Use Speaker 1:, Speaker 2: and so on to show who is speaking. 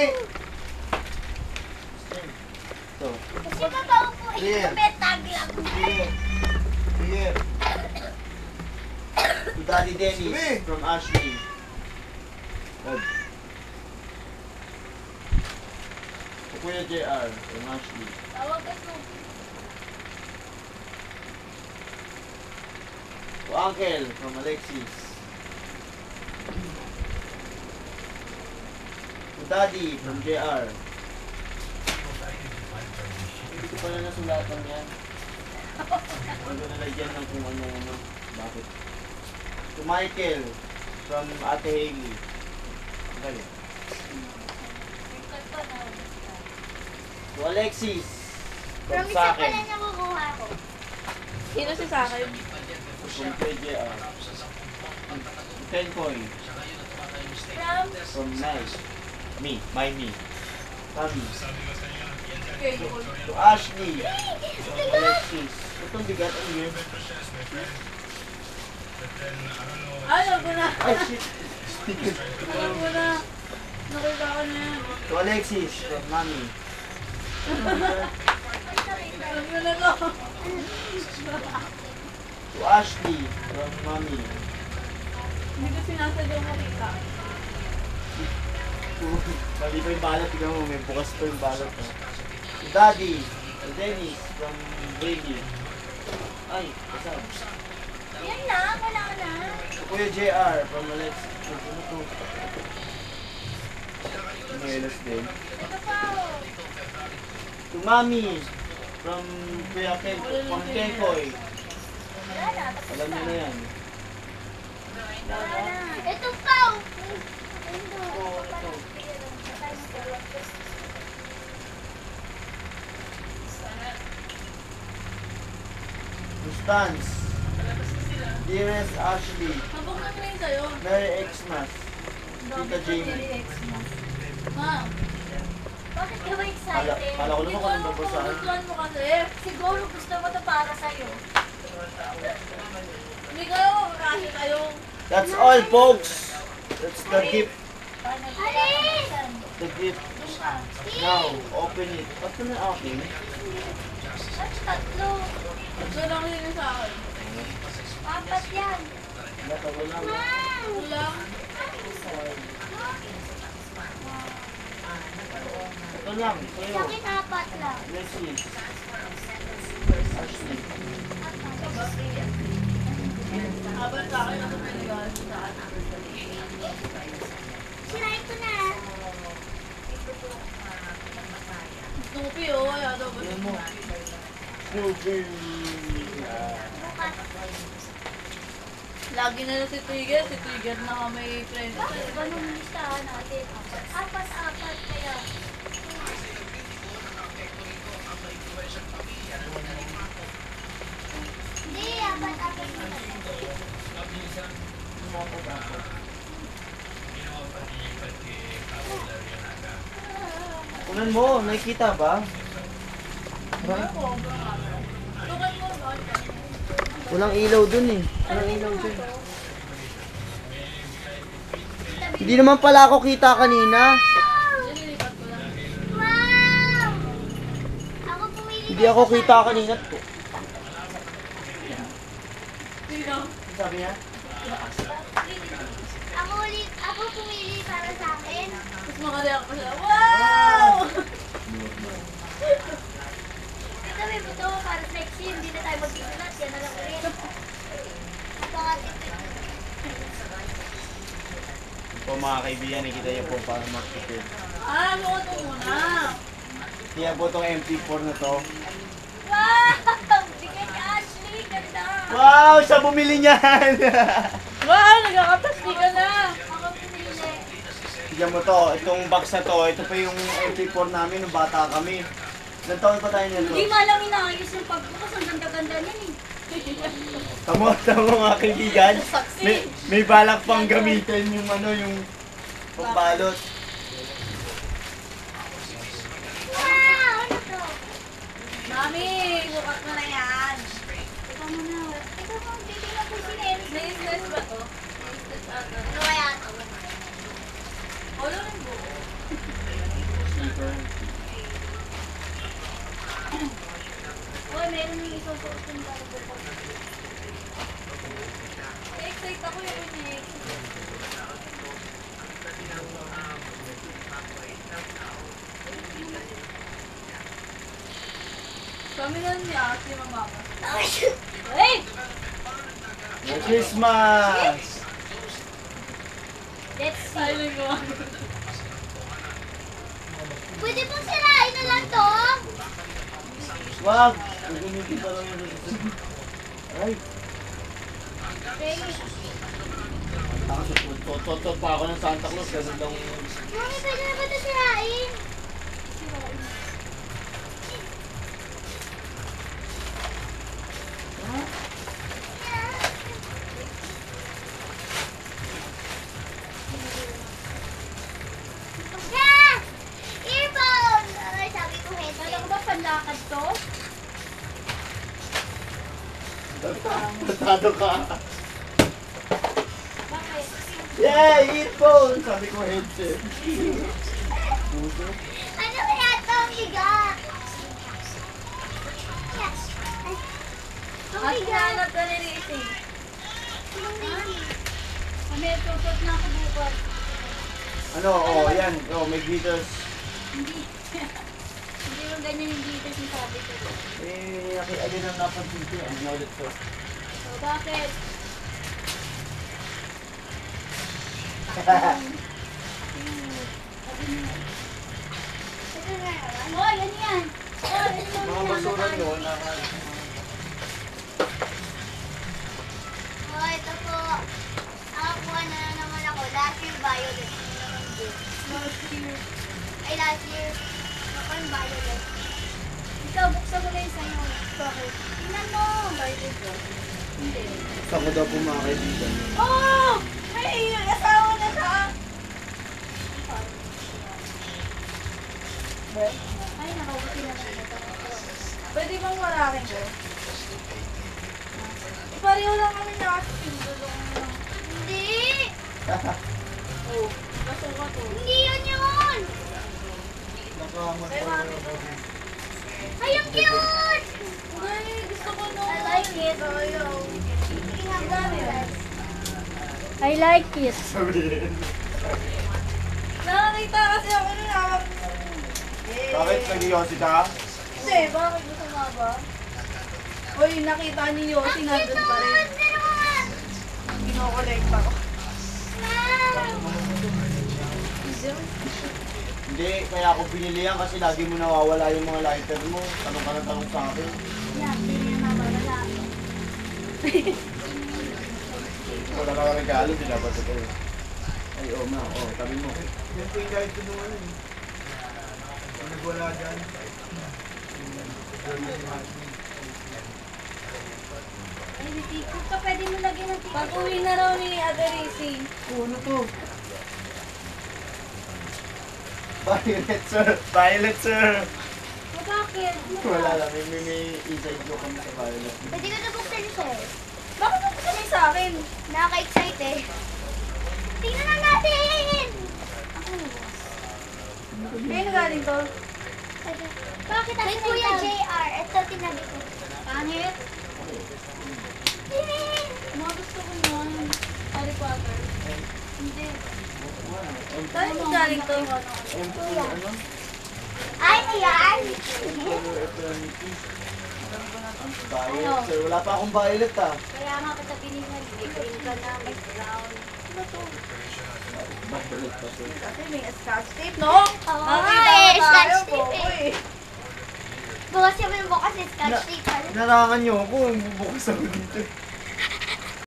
Speaker 1: Dali! Ito.
Speaker 2: Kasi mapaupo
Speaker 1: Clear.
Speaker 2: ito, metag lang.
Speaker 1: Clear. Clear. To Daddy Dennis from Ashley. Good. To Kuya JR from Ashley.
Speaker 2: Tawag ka Snoopy.
Speaker 1: To Uncle from Alexis. To Daddy from JR. Hindi ko pala nasulatan yan. Huwag ko nalagyan ng kung ano-ano. Bakit? To Michael from Ate Hailey. Ang galing.
Speaker 2: Tingkat pa na.
Speaker 1: To Alexis from
Speaker 2: Promise na
Speaker 1: Sakin.
Speaker 2: pala niya kukuha ko.
Speaker 3: Sino si Sakin?
Speaker 1: From PJR. To Tenkoy
Speaker 2: From
Speaker 1: from Nice. Me. Tommy.
Speaker 3: Okay, yun.
Speaker 1: To Ashley from Alexis. Itong bigat ang yun.
Speaker 3: Alam ko na.
Speaker 1: Ay, shit.
Speaker 3: Alam ko na. Nakita ko na yan.
Speaker 1: To Alexis from Mami.
Speaker 3: Alam ko na ko.
Speaker 1: To Ashley from Mami.
Speaker 3: Hindi ko sinasadyang makita.
Speaker 1: Mali pa yung balat. Tignan mo, may bukas pa yung balat. To Daddy. To Dennis from Baby. Ay, kasab.
Speaker 2: Yan lang, wala na.
Speaker 1: To Kuya JR from Alexis. Ano to? Melos din.
Speaker 2: Ito pa oh.
Speaker 1: To Mami from Kuya Ken. From Kenkoy.
Speaker 2: Wala na, tapos
Speaker 1: Alam niyo na yan.
Speaker 2: wala na. Ito pa oh. Ito.
Speaker 1: Constance. Dearest Ashley.
Speaker 3: Habang na rin sa'yo.
Speaker 1: Merry Xmas. Tita Jamie.
Speaker 3: Ma'am.
Speaker 2: Bakit ka ba excited?
Speaker 1: Kala ko naman kung anong
Speaker 3: Gusto
Speaker 1: babasahin.
Speaker 3: mo kasi.
Speaker 2: Siguro gusto mo ito para sa'yo.
Speaker 3: Hindi kayo kasi kayo.
Speaker 1: That's all, folks. That's the gift.
Speaker 2: Alin!
Speaker 1: The gift. Now, open it. Ba't na akin?
Speaker 2: At tatlo.
Speaker 3: Ito lang yun sa akin.
Speaker 2: Apat yan.
Speaker 1: Natawa lang.
Speaker 3: Ito lang.
Speaker 1: Ito lang. Sa'yo.
Speaker 2: Sa akin apat lang.
Speaker 1: Leslie. Ashley.
Speaker 3: Habang sa akin ako pinagawa sa akin.
Speaker 2: Sirain ko na.
Speaker 3: Snoopy oh. Kaya daw ba
Speaker 1: Tignan mo. Snoopy.
Speaker 2: Bukas.
Speaker 3: Lagi na lang si Trigger. Si Trigger na nga may friend.
Speaker 2: Bakit ganun listahan natin? Apat kaya. Hindi, apat muna.
Speaker 1: Kunan mo, nakikita ba?
Speaker 3: Tukan mo ba?
Speaker 1: Walang ilaw dun eh. Walang ilaw dun. Hindi naman pala ako kita kanina.
Speaker 3: Nililipat ko lang.
Speaker 2: Wow! Ako pumili
Speaker 1: Hindi ako kita kanina.
Speaker 3: Sino?
Speaker 1: Sabi niya?
Speaker 2: Ako pumili para sa akin.
Speaker 3: Tapos makareact pa siya. Wow!
Speaker 2: Ito may buto para sexy. Hindi na tayo magsusulat. Yan na lang ulit. Bakit ito?
Speaker 1: Po mga kaibigan, nakikita niyo po paano mag-prepare.
Speaker 3: Luot mo muna.
Speaker 1: Kaya po itong MP4 na to.
Speaker 2: Wow! Bigay ni Ashley. Ganda.
Speaker 1: Wow! Siya bumili niyan!
Speaker 3: Wow! Nagkakapasti ka na.
Speaker 2: Ako pumili.
Speaker 1: Tignan mo to, itong box na to, ito pa yung MP4 namin nung bata kami. Ilang taon pa tayo nito?
Speaker 2: Hindi malang inaayos yung pagbukas. Ang ganda-ganda niyan eh.
Speaker 1: Tamo mga kaibigan. May balak pang gamitin yung ano, yung pagbalot.
Speaker 2: Wow! Ano to?
Speaker 3: Mami, bukas mo na yan.
Speaker 2: Ikaw muna. Ikaw mo, bibigyan ko si Nancy.
Speaker 3: Naisnes ba to? Naisnes ata.
Speaker 2: Ano kaya to?
Speaker 3: Ulo ng buo.
Speaker 2: Uy, meron yung isusuot yung bago ko.
Speaker 3: Excited ako yung unik. Kami na ni Aki, mama.
Speaker 2: Hey!
Speaker 1: Merry Christmas!
Speaker 2: Let's see.
Speaker 3: Sabi ko.
Speaker 2: Pwede pong sirain na lang to.
Speaker 1: Wag! Gagamitin pa lang yung resistor. Aray!
Speaker 2: Okay.
Speaker 1: Tot pa ako ng Santa Claus. Ganun lang.
Speaker 2: Mami, pwede na ba ito sirain? Ah! Earphone! Ay, sabi ko headset.
Speaker 3: Kala ko ba panlakad to?
Speaker 1: Tatado ka.
Speaker 2: Bakit?
Speaker 1: Yay! Earphone! Sabi ko headset. Puso.
Speaker 2: Ano kaya ito ang bigat? Ay, ang
Speaker 3: At
Speaker 2: bigat.
Speaker 3: hinahanap ka ni Risi.
Speaker 2: Ang bigat.
Speaker 3: Kami, tutut na ako bukas.
Speaker 1: Ano? Oh, yan. Oh, may glitters.
Speaker 3: Hindi. Hindi yung ganyan yung glitters yung sabi ko.
Speaker 1: Eh, alin ang napansin ko. Ano na ulit to?
Speaker 3: So, bakit?
Speaker 2: Ito na naman.
Speaker 3: Oh, yan yan. Oh, yan yung
Speaker 1: Mga basura nyo,
Speaker 2: Oh, ito po. Nakakuha na naman ako. Last year, violet. Ay, last year. Ako yung violet.
Speaker 3: Ikaw, buksan mo na yung sa'yo. Bakit?
Speaker 2: Tingnan mo.
Speaker 3: Violet ko. Hindi.
Speaker 1: Saan ko daw po mga kaibigan?
Speaker 3: Oh! May asawa na siya!
Speaker 2: Ay, nakabuti na naman ito.
Speaker 3: Pwede bang warakin ko? Pareho lang kami nakasin.
Speaker 2: Hindi.
Speaker 3: Oh, basuka to.
Speaker 2: Hindi yun yun.
Speaker 3: Kay mami to.
Speaker 2: Ay, ang cute.
Speaker 3: Ay, gusto ko nung...
Speaker 2: I like it.
Speaker 3: Ayaw.
Speaker 2: Tingnan mo.
Speaker 3: I like it.
Speaker 1: Sabihin.
Speaker 3: Nakakita kasi ako nung hawak mo.
Speaker 1: Bakit nag-iossi ka?
Speaker 3: Hindi, bakit gusto nga ba? Uy, nakita ni Yoshi
Speaker 2: Ang
Speaker 3: nandun
Speaker 2: cute
Speaker 3: pa rin.
Speaker 2: nun. Pero nga.
Speaker 3: Kinokolekta ko.
Speaker 2: Wow.
Speaker 1: Hindi, kaya ako pinili yan kasi lagi mo nawawala yung mga lighter mo. Tanong ka na tanong sa akin.
Speaker 2: Yan, hindi na mawawala.
Speaker 1: Wala ka regalo, di dapat ito eh. Ay, oo ma, oo, tabi mo. Yan po yung guide ko nung ano eh. Kung nagwala dyan.
Speaker 2: Ay, may tikot ka. Pwede mo lagyan ng tikot.
Speaker 3: Pag-uwi na raw ni Ate Racing.
Speaker 1: Ano to? Violet sir! Violet sir!
Speaker 2: Oh, bakit?
Speaker 1: Wala lang, may inside joke kami sa Violet.
Speaker 2: Pwede ko na buksan sir.
Speaker 3: Bakit mo kasi sa akin?
Speaker 2: Nakaka-excite eh. Tingnan na natin!
Speaker 3: Kaya galing to?
Speaker 2: Bakit ang Kuya JR? Ito tinabi ko.
Speaker 3: Pangit. Mga gusto ko nun. Harry Potter. Hindi. Saan mo galing to?
Speaker 1: Ano?
Speaker 2: Ay, ayan!
Speaker 1: Ito yung Mickey. Violet sir, wala pa akong violet ah.
Speaker 2: Kaya nga kita binigyan. Green ka na, may brown.
Speaker 3: Ano to?
Speaker 1: Violet pa sir.
Speaker 3: Kasi may scotch tape, no?
Speaker 2: Oo,
Speaker 3: Nakita
Speaker 2: eh,
Speaker 3: tayo,
Speaker 2: scotch tape
Speaker 3: Popo,
Speaker 2: eh.
Speaker 3: eh.
Speaker 2: Bukas kami bukas eh, scotch tape.
Speaker 1: Narangan niyo ako, bubukas ako dito.